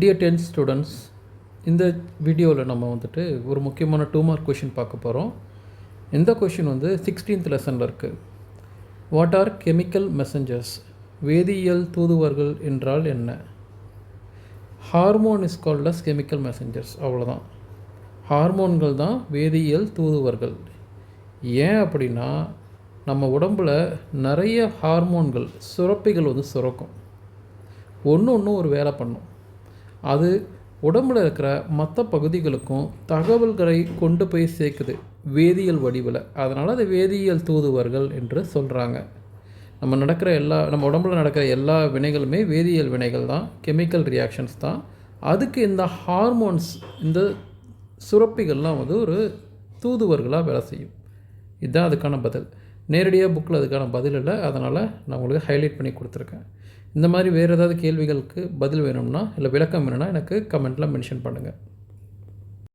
Dear 10th students, இந்த வீடியோவில் நம்ம வந்துட்டு ஒரு முக்கியமான 2 மார்க் கொஷின் பார்க்க போகிறோம். இந்த கொஷின் வந்து 16th லெசனில் இருக்குது. What are chemical messengers? வேதியியல் தூதுவர்கள் என்றால் என்ன? Hormone is called as chemical messengers. அவ்வளோதான். ஹார்மோன்கள் தான் வேதியியல் தூதுவர்கள். ஏன் அப்படின்னா நம்ம உடம்பில் நிறைய ஹார்மோன்கள் சுரப்பிகள் வந்து சுரக்கும். ஒன்று ஒரு வேலை பண்ணும். அது உடம்பில் இருக்கிற மற்ற பகுதிகளுக்கும் தகவல்களை கொண்டு போய் சேர்க்குது வேதியியல் வடிவில். அதனால் அது வேதியியல் தூதுவர்கள் என்று சொல்கிறாங்க. நம்ம உடம்பில் நடக்கிற எல்லா வினைகளுமே வேதியியல் வினைகள் தான், கெமிக்கல் ரியாக்ஷன்ஸ் தான். அதுக்கு இந்த ஹார்மோன்ஸ், இந்த சுரப்பிகள்லாம் வந்து ஒரு தூதுவர்களாக வேலை செய்யும். இதுதான் அதுக்கான பதில். நேரடியாக புக்கில் அதுக்கான பதில் இல்லை, அதனால் நான் உங்களுக்கு ஹைலைட் பண்ணி கொடுத்துருக்கேன். இந்த மாதிரி வேறு ஏதாவது கேள்விகளுக்கு பதில் வேணும்னா இல்லை விளக்கம் வேணும்னா எனக்கு கமெண்ட்டில் மென்ஷன் பண்ணுங்கள்.